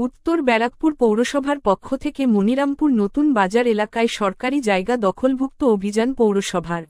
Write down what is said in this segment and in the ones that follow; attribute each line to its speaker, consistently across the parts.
Speaker 1: উত্তর ব্যারাকপুর পৌরসভার পক্ষ থেকে মনিরামপুর নতুন বাজার এলাকায় সরকারি জায়গা দখলমুক্ত অভিযান পৌরসভার।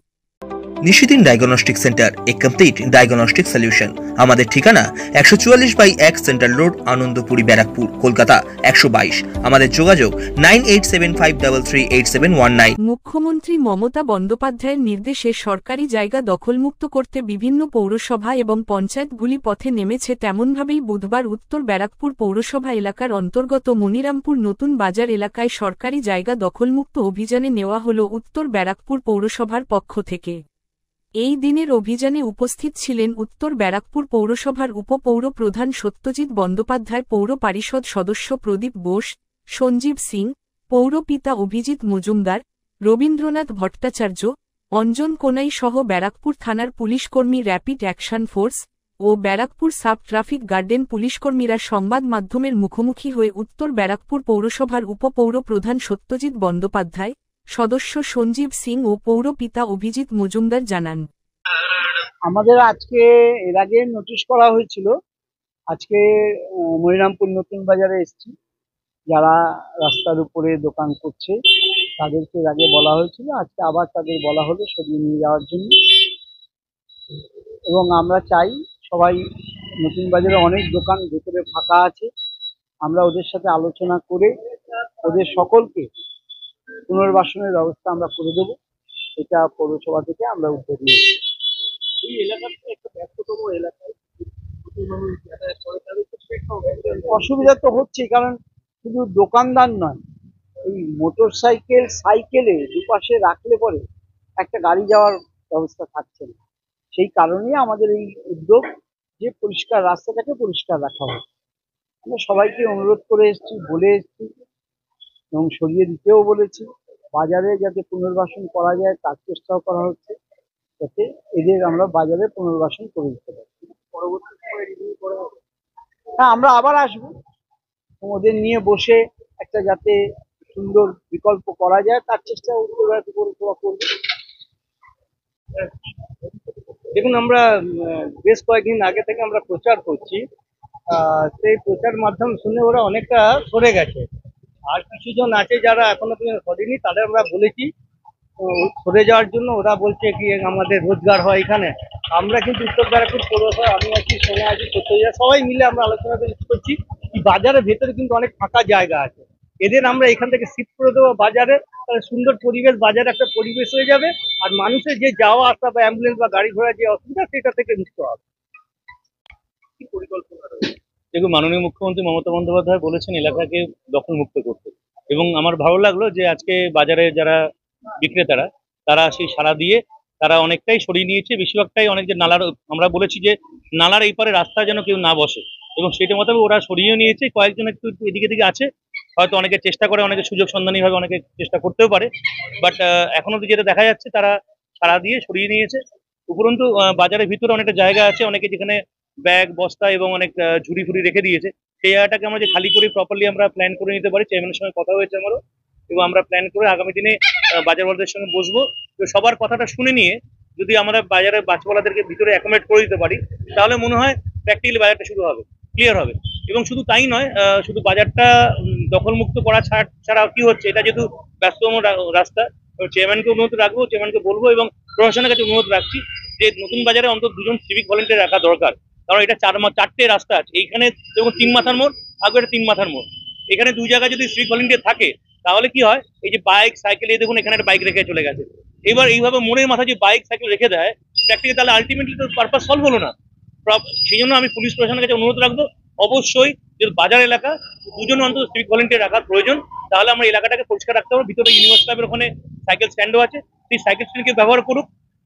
Speaker 2: নিশিদিন ডায়াগনস্টিক সেন্টার, এ কমপ্লিট ডায়াগনস্টিক সলিউশন। আমাদের ঠিকানা 144/1 সেন্ট্রাল রোড, আনন্দপুরি, ব্যারাকপুর, কলকাতা 122। আমাদের যোগাযোগ 9875338719।
Speaker 1: মুখ্যমন্ত্রী মমতা বন্দ্যোপাধ্যায়ের নির্দেশে সরকারি জায়গা দখলমুক্ত করতে বিভিন্ন পৌরসভা এবং পঞ্চায়েতগুলি পথে নেমেছে। তেমনভাবেই বুধবার উত্তর ব্যারাকপুর পৌরসভা এলাকার অন্তর্গত মনিরামপুর নতুন বাজার এলাকায় সরকারি জায়গা দখলমুক্ত অভিযানে নেওয়া হল উত্তর ব্যারাকপুর পৌরসভার পক্ষ থেকে। এই দিনের অভিযানে উপস্থিত ছিলেন উত্তর ব্যারাকপুর পৌরসভার উপপৌর প্রধান সত্যজিৎ বন্দ্যোপাধ্যায়, পৌর পরিষদ সদস্য প্রদীপ বোস, সঞ্জীব সিং, পৌরপিতা অভিজিৎ মজুমদার, রবীন্দ্রনাথ ভট্টাচার্য, অঞ্জন কোনাই সহ ব্যারাকপুর থানার পুলিশকর্মী, র্যাপিড অ্যাকশন ফোর্স ও ব্যারাকপুর সাব ট্রাফিক গার্ডেন পুলিশকর্মীরা সংবাদ মাধ্যমের মুখোমুখি হয়ে উত্তর ব্যারাকপুর পৌরসভার উপপৌর প্রধান সত্যজিৎ বন্দ্যোপাধ্যায়, সদস্য সঞ্জীব সিং ও পৌরপিতা অভিজিৎ মজুমদার জানান,
Speaker 3: আমাদের আজকে এর আগে নোটিশ করা হয়েছিল। আজকে মনিরামপুর নতুন বাজারে এসেছি, যারা রাস্তার উপরে দোকান করছে তাদেরকে এর আগে বলা হয়েছিল, আজকে আবার তাদের বলা হলো সরিয়ে নিয়ে যাওয়ার জন্য। এবং আমরা চাই সবাই, নতুন বাজারে অনেক দোকান ভেতরে ফাঁকা আছে, আমরা ওদের সাথে আলোচনা করে ওদের সকলকে পুনর্বাসনের ব্যবস্থা আমরা করে দেবো। এটা পৌরসভা থেকে আমরা উদ্যোগ নিয়েছি। এই এলাকাটা একটা ব্যস্ততম এলাকায় অসুবিধা তো হচ্ছেই, কারণ শুধু দোকানদার নয়, এই মোটর সাইকেল সাইকেলে দুপাশে রাখলে পরে একটা গাড়ি যাওয়ার ব্যবস্থা থাকছে না। সেই কারণেই আমাদের এই উদ্যোগ যে পরিষ্কার রাস্তাটাকে পরিষ্কার রাখা হয়। আমরা সবাইকে অনুরোধ করে এসেছি, বলে এসেছি এবং সরিয়ে দিতেও বলেছি। বাজারে যাতে পুনর্বাসন করা যায় তার চেষ্টাও করা হচ্ছে, যাতে এদের আমরা বাজারে পুনর্বাসন করে দিতে পারি। পরবর্তী সময় রিভিউ করা হবে। হ্যাঁ, আমরা আবার আসবো, ওদের নিয়ে বসে একটা যাতে সুন্দর বিকল্প করা যায় তার চেষ্টা পৌরসভা করবে। দেখুন, আমরা বেশ কয়েকদিন আগে থেকে আমরা প্রচার করছি, সেই প্রচার মাধ্যম শুনে ওরা অনেকটা সরে গেছে। আর কিছুজন আছে যারা এখনো পর্যন্ত সরেনি, তাদের আমরা বলেছি সরে যাওয়ার জন্য। ওরা বলছে কি আমাদের রোজগার হয় এখানে। আমরা কিন্তু উত্তর ব্যারাকপুর পৌরসভা, আমি আছি, সোনা আছি, সত্যজিৎ, সবাই মিলে আমরা আলোচনা করছি বাজারের ভেতরে কিন্তু অনেক ফাঁকা জায়গা আছে, এদের আমরা এখান থেকে শিফট করে দেবো বাজারে। তাহলে সুন্দর পরিবেশ, বাজারে একটা পরিবেশ হয়ে যাবে, আর মানুষের যে যাওয়া আসা বা অ্যাম্বুলেন্স বা গাড়ি ঘোড়া যে অসুবিধা সেটা থেকে মুক্ত হবে। কি পরিকল্পনা রয়েছে?
Speaker 4: দেখুন, মাননীয় মুখ্যমন্ত্রী মমতা বন্দ্যোপাধ্যায় বলেছেন এলাকাকে দখলমুক্ত করতে, এবং আমার ভালো লাগলো যে আজকে বাজারে যারা বিক্রেতারা তারা সেই সাড়া দিয়ে তারা অনেকটাই সরিয়ে নিয়েছে। বেশিরভাগটাই অনেক যে নালার, আমরা বলেছি যে নালার এই পারে রাস্তা যেন কেউ না বসে, এবং সেটা মোতাবেক ওরা সরিয়ে নিয়েছে। কয়েকজন একটু এদিকে দিকে আছে, হয়তো অনেকে চেষ্টা করে, অনেকে সুযোগ সন্ধানী ভাবে অনেকে চেষ্টা করতেও পারে, বাট এখনো যেটা দেখা যাচ্ছে তারা সাড়া দিয়ে সরিয়ে নিয়েছে। উপরন্তু বাজারের ভিতরে অনেকটা জায়গা আছে, অনেকে যেখানে ব্যাগ বস্তা এবং অনেক ঝুড়ি ফুড়ি রেখে দিয়েছে, সেই জায়গাটাকে আমরা যে খালি করে প্রপারলি আমরা প্ল্যান করে নিতে পারি। চেয়ারম্যানের সঙ্গে কথা হয়েছে আমারও, এবং আমরা প্ল্যান করে আগামী দিনে বাজারওয়ালাদের সঙ্গে বসবো। তো সবার কথাটা শুনে নিয়ে যদি আমরা বাজারের বাচ্চাওয়ালাদেরকে ভিতরে অ্যাকোমোডেট করে দিতে পারি, তাহলে মনে হয় প্র্যাকটিক্যালি বাজারটা শুরু হবে, ক্লিয়ার হবে। এবং শুধু তাই নয়, শুধু বাজারটা দখলমুক্ত করা ছাড়া কি হচ্ছে, এটা যেহেতু ব্যস্ততম রাস্তা, চেয়ারম্যানকে অনুরোধ রাখবো, চেয়ারম্যানকে বলবো এবং প্রশাসনের কাছে অনুরোধ রাখছি যে নতুন বাজারে অন্তত 2জন সিভিক ভলেন্টিয়ার রাখা দরকার। কারণ এটা 4টে রাস্তা আছে, এইখানে যেমন 3 মাথার মোড়, আগে এটা 3 মাথার মোড়, এখানে 2 জায়গায় যদি সিভিক ভলেন্টিয়ার থাকে তাহলে কি হয়, এই যে বাইক সাইকেল, এই দেখুন এখানে একটা বাইক রেখে চলে গেছে, এবার এইভাবে মোড়ের মাথায় যে বাইক সাইকেল রেখে দেয় প্র্যাকটিক্যালি, তাহলে আলটিমেটলি তো পারপাস সলভ হলো না। সেই জন্য আমি পুলিশ প্রশাসনের কাছে অনুরোধ রাখবো, অবশ্যই যে বাজার এলাকা 2জন অন্তত সিভিক ভলেন্টিয়ার রাখার প্রয়োজন, তাহলে আমরা এলাকাটাকে পরিষ্কার রাখতে পারবো। ভিতরে ইউনিভার্স ক্লাবের ওখানে সাইকেল স্ট্যান্ডও আছে, সেই সাইকেল স্ট্যান্ডকে ব্যবহার করুক,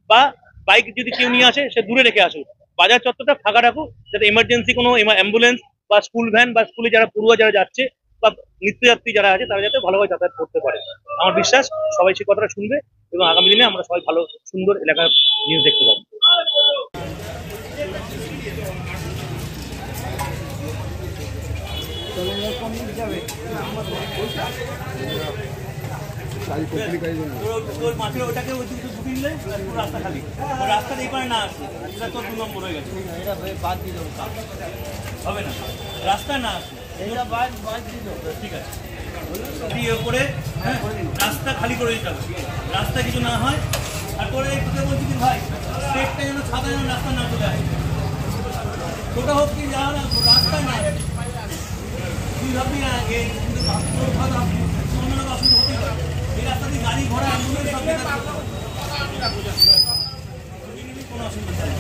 Speaker 4: বা বাইক যদি কেউ নিয়ে আসে সে দূরে রেখে আসুক। বাজার চত্বরটা ফাঁকা রাখুক, যাতে এমার্জেন্সি কোনো অ্যাম্বুলেন্স বা স্কুল ভ্যান বা স্কুলে যারা পড়ুয়া যারা যাচ্ছে বা নিত্যযাত্রী যারা আছে তারা যাতে ভালোভাবে যাতায়াত করতে পারে। আমার বিশ্বাস সবাই সেই কথাটা শুনবে, এবং আগামী দিনে আমরা সবাই ভালো সুন্দর এলাকার নিউজ দেখতে পাবো। তোর মাঠে ওটাকে ওই দিকে ঢুকে নিলে পুরো রাস্তা খালি, ওই রাস্তার এই পারে না আসে, এটা তোর 2 নম্বর হয়ে গেছে,
Speaker 3: এটা বাদ দিয়ে দেবো,
Speaker 4: হবে না, রাস্তা না আসে,
Speaker 3: এটা বাদ দিয়ে দেবো।
Speaker 4: ঠিক আছে, দিয়ে করে হ্যাঁ রাস্তা খালি করে দিতে হবে, রাস্তা কিছু না হয়। আর তোর এই তোকে বলছি কি ভাই, স্টেটটা যেন সাদা যেন রাস্তা না চলে আসে, ছোটা হোক কি যা না রাস্তা না, তুই ভাববি না এই তোর ভালো অন্য অসুবিধা হতে পারে, এই রাস্তা দিয়ে গাড়ি ঘোড়া অ্যাম্বুলেন্স সব কোনো অসুবিধা নেই।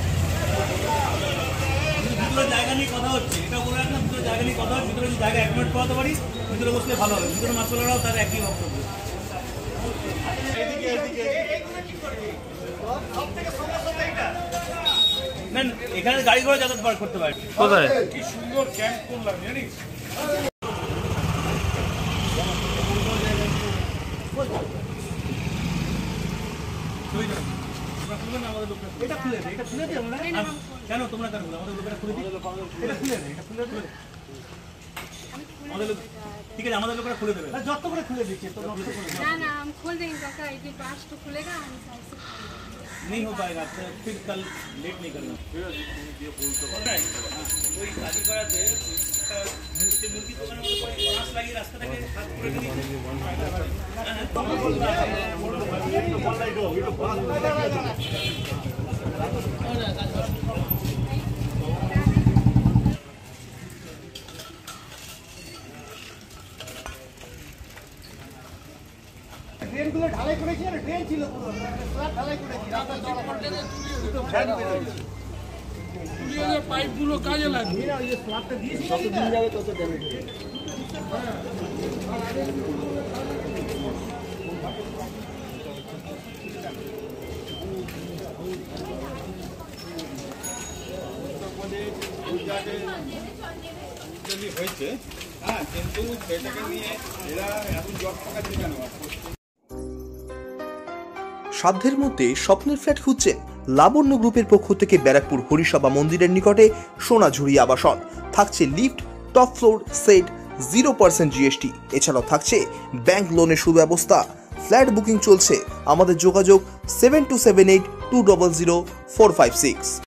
Speaker 4: ভিতরে জায়গা নিয়ে কথা হচ্ছে, এটা বলে রাখলাম, ভিতরে জায়গা নিয়ে কথা হচ্ছে, ভিতরে যদি জায়গা অ্যাকোমোডেট করাতে পারি ভিতরে বসলে ভালো হবে, ভিতরে মাছওয়ালারাও তার একই বক্তব্য। এখানে গাড়ি ঘোড়া যাতায়াত পার করতে পারে। কোথায় কি সুন্দর ক্যাম্প করলাম জানিস, এটা খুলে দে, এটা খুলে দে আমরা কেন তোমরা কেন আমাদের লোকেরা খুলে দিই, এটা খুলে দে, এটা খুলে দে আমাদের লোক, ठीक है हमारे लोग खुले देवे যত করে খুলে দিচ্ছে तो
Speaker 5: ना ना हम खोल देंगे काका, एक दिन पास तो खुलेगा हम साइड से
Speaker 4: नहीं हो पाएगा, तो फिर कल लेट नहीं करना। कोई शादी कराते मुर्गी दোकान में मांस लगी রাস্তাটাকে হাত করে
Speaker 3: ট্রেনগুলো ঢালাই করেছি, আর ট্রেন ছিল পুরো ফ্ল্যাট ঢালাই করেছি, রাস্তা
Speaker 6: পাইপগুলো কাজে লাগবে,
Speaker 3: ওই যে ফ্ল্যাটটা দিয়েছি, যত দিন যাবে তত ড্যামেজ হবে।
Speaker 6: হয়েছে হ্যাঁ, কিন্তু সেটাকে নিয়ে এরা এত জট পাকাচ্ছে কেন?
Speaker 2: সাধ্যের মধ্যে স্বপ্নের ফ্ল্যাট খুঁজছেন? লাবণ্য গ্রুপের পক্ষ থেকে ব্যারাকপুর হরিসভা মন্দিরের নিকটে সোনাঝুরি আবাসন থাকছে, lift, top floor, set, 0% GST, এছাড়াও থাকছে ব্যাংক লোনের সুব্যবস্থা। ফ্ল্যাট বুকিং চলছে, আমাদের যোগাযোগ 7278200456।